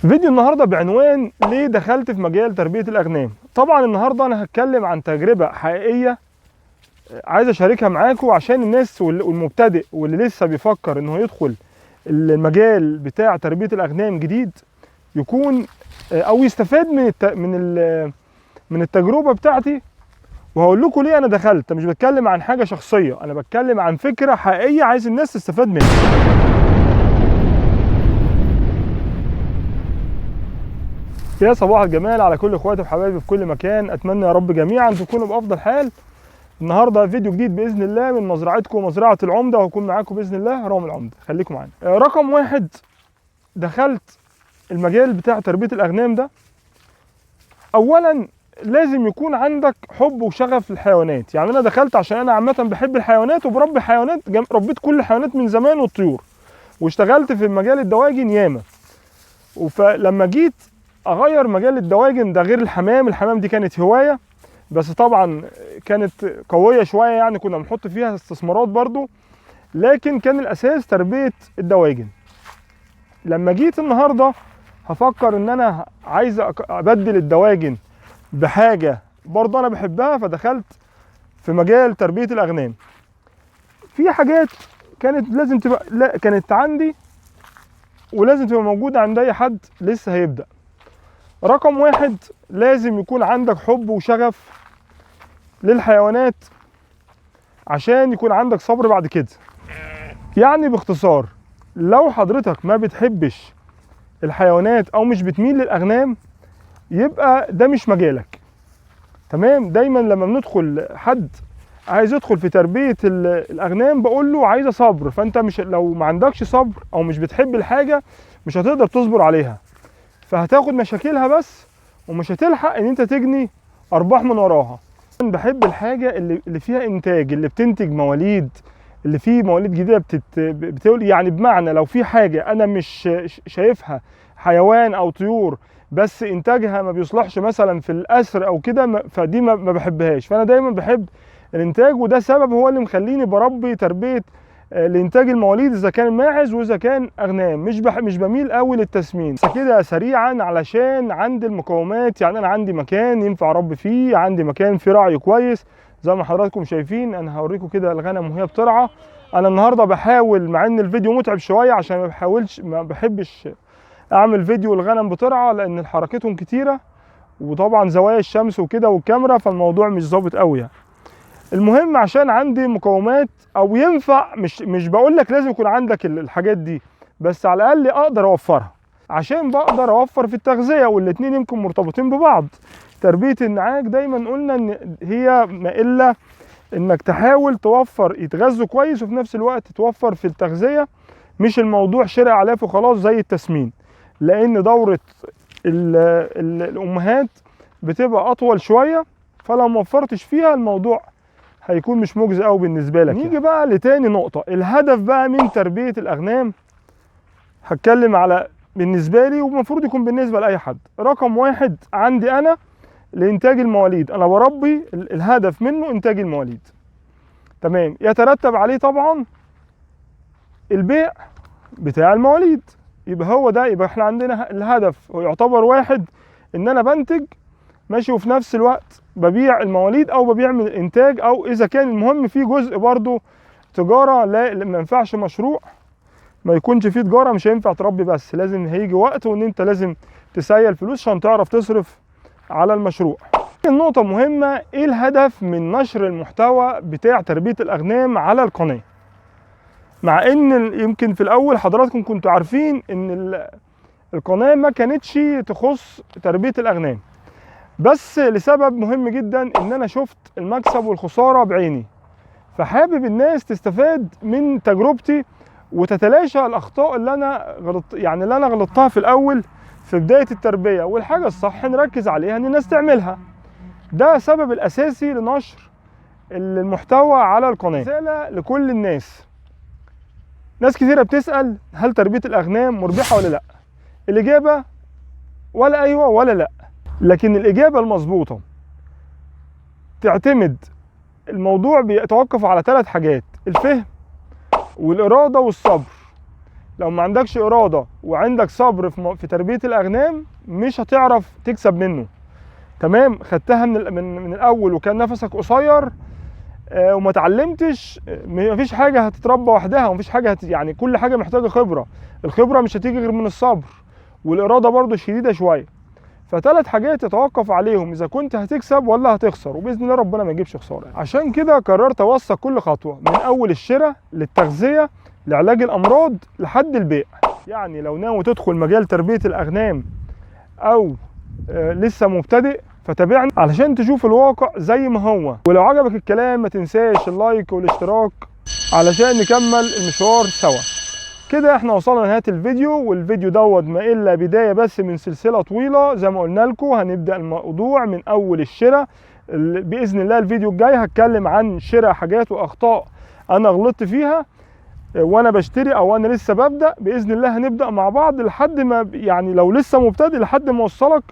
فيديو النهارده بعنوان ليه دخلت في مجال تربية الأغنام. طبعا النهارده أنا هتكلم عن تجربة حقيقية عايز أشاركها معاكم عشان الناس والمبتدئ واللي لسه بيفكر إنه يدخل المجال بتاع تربية الأغنام جديد يكون أو يستفاد من التجربة بتاعتي. وهقول لكم ليه أنا دخلت. مش بتكلم عن حاجة شخصية، أنا بتكلم عن فكرة حقيقية عايز الناس تستفاد منها. يا صباح الجمال على كل اخواتي وحبايبي في كل مكان، اتمنى يا رب جميعا تكونوا بافضل حال. النهارده فيديو جديد باذن الله من مزرعتكم مزرعه العمده، وهكون معاكم باذن الله رامي العمده. خليكم معانا. رقم واحد، دخلت المجال بتاع تربيه الاغنام ده. اولا لازم يكون عندك حب وشغف للحيوانات. يعني انا دخلت عشان انا عامه بحب الحيوانات وبربي حيوانات، ربيت كل الحيوانات من زمان والطيور، واشتغلت في مجال الدواجن ياما. فلما جيت اغير مجال الدواجن ده، غير الحمام دي كانت هوايه بس طبعا كانت قويه شويه، يعني كنا بنحط فيها استثمارات برضو، لكن كان الاساس تربيه الدواجن. لما جيت النهارده هفكر ان انا عايز ابدل الدواجن بحاجه برضو انا بحبها، فدخلت في مجال تربيه الاغنام. في حاجات كانت لازم تبقى كانت عندي ولازم تبقى موجوده عند اي حد لسه هيبدا. رقم واحد، لازم يكون عندك حب وشغف للحيوانات عشان يكون عندك صبر بعد كده. يعني باختصار، لو حضرتك ما بتحبش الحيوانات او مش بتميل للاغنام يبقى ده مش مجالك. تمام. دايما لما بندخل حد عايز يدخل في تربية الاغنام بقول له عايزة صبر، فانت مش لو ما عندكش صبر او مش بتحب الحاجة مش هتقدر تصبر عليها، فهتاخد مشاكلها بس ومش هتلحق ان انت تجني ارباح من وراها. بحب الحاجه اللي فيها انتاج، اللي بتنتج مواليد، اللي فيه مواليد جديده بتولد. يعني بمعنى لو في حاجه انا مش شايفها حيوان او طيور بس انتاجها ما بيصلحش مثلا في الاسر او كده، فدي ما بحبهاش. فانا دايما بحب الانتاج، وده سبب هو اللي مخليني بربي تربيه لانتاج المواليد اذا كان ماعز واذا كان اغنام. مش بميل قوي للتسمين. بس كده سريعا علشان عندي المقومات. يعني انا عندي مكان ينفع اربي فيه، عندي مكان فيه رعي كويس زي ما حضراتكم شايفين. انا هوريكم كده الغنم وهي بترعى. انا النهارده بحاول، مع ان الفيديو متعب شويه عشان ما بحبش اعمل فيديو الغنم بترعى لان حركتهم كتيره، وطبعا زوايا الشمس وكده والكاميرا، فالموضوع مش ظابط قوي يعني. المهم عشان عندي مقومات، او ينفع مش بقول لك لازم يكون عندك الحاجات دي، بس على الاقل اقدر اوفرها عشان بقدر اوفر في التغذيه، والاتنين يمكن مرتبطين ببعض. تربيه النعاج دايما قلنا ان هي ما الا انك تحاول توفر يتغذوا كويس وفي نفس الوقت توفر في التغذيه، مش الموضوع شراء اعلاف وخلاص زي التسمين، لان دوره الامهات بتبقى اطول شويه، فلو ما وفرتش فيها الموضوع هيكون مش مجزي قوي بالنسبه لك. نيجي بقى لتاني نقطه، الهدف بقى من تربيه الاغنام. هتكلم على بالنسبه لي ومفروض يكون بالنسبه لاي حد. رقم واحد عندي انا لانتاج المواليد. انا بربي الهدف منه انتاج المواليد. تمام. يترتب عليه طبعا البيع بتاع المواليد. يبقى هو ده، يبقى احنا عندنا الهدف هو يعتبر واحد، ان انا بنتج ماشي وفي نفس الوقت ببيع المواليد او ببيع من الانتاج، او اذا كان المهم في جزء برضو تجاره. لا ما ينفعش مشروع ما يكونش فيه تجاره، مش هينفع تربي بس، لازم هيجي وقت وان انت لازم تسيل فلوس عشان تعرف تصرف على المشروع. النقطه مهمه، ايه الهدف من نشر المحتوى بتاع تربيه الاغنام على القناه؟ مع ان يمكن في الاول حضراتكم كنتوا عارفين ان القناه ما كانتش تخص تربيه الاغنام، بس لسبب مهم جدا، ان انا شفت المكسب والخساره بعيني، فحابب الناس تستفاد من تجربتي وتتلاشى الاخطاء اللي انا غلطتها في الاول في بدايه التربيه، والحاجه الصح نركز عليها ان الناس تعملها. ده السبب الاساسي لنشر المحتوى على القناه. رساله لكل الناس. ناس كثيره بتسال هل تربيه الاغنام مربحه ولا لا؟ الاجابه ولا ايوه ولا لا، لكن الاجابه المظبوطه تعتمد. الموضوع بيتوقف على 3 حاجات: الفهم والاراده والصبر. لو ما عندكش اراده وعندك صبر في تربيه الاغنام مش هتعرف تكسب منه. تمام، خدتها من الاول وكان نفسك قصير وما اتعلمتش، مفيش حاجه هتتربى وحدها، ومفيش حاجه يعني كل حاجه محتاجه خبره. الخبره مش هتيجي غير من الصبر، والاراده برضو شديده شويه. فثلاث حاجات تتوقف عليهم اذا كنت هتكسب ولا هتخسر، وباذن الله ربنا ما يجيبش خساره. عشان كده قررت اوثق كل خطوه من اول الشراء للتغذيه لعلاج الامراض لحد البيع. يعني لو ناوي تدخل مجال تربيه الاغنام او لسه مبتدئ فتابعني علشان تشوف الواقع زي ما هو. ولو عجبك الكلام ما تنساش اللايك والاشتراك علشان نكمل المشوار سوا. كده احنا وصلنا لنهايه الفيديو، والفيديو دوت ما الا بدايه بس من سلسله طويله. زي ما قلنا لكم هنبدا الموضوع من اول الشراء. باذن الله الفيديو الجاي هتكلم عن شراء حاجات واخطاء انا غلطت فيها وانا بشتري او انا لسه ببدا. باذن الله هنبدا مع بعض لحد ما يعني لو لسه مبتدئ لحد ما اوصلك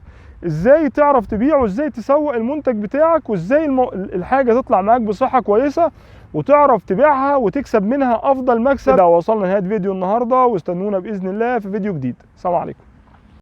ازاي تعرف تبيع، وازاي تسوق المنتج بتاعك، وازاي الحاجه تطلع معاك بصحه كويسه وتعرف تبيعها وتكسب منها افضل مكسب. كده وصلنا لنهايه فيديو النهارده، واستنونا باذن الله في فيديو جديد. السلام عليكم.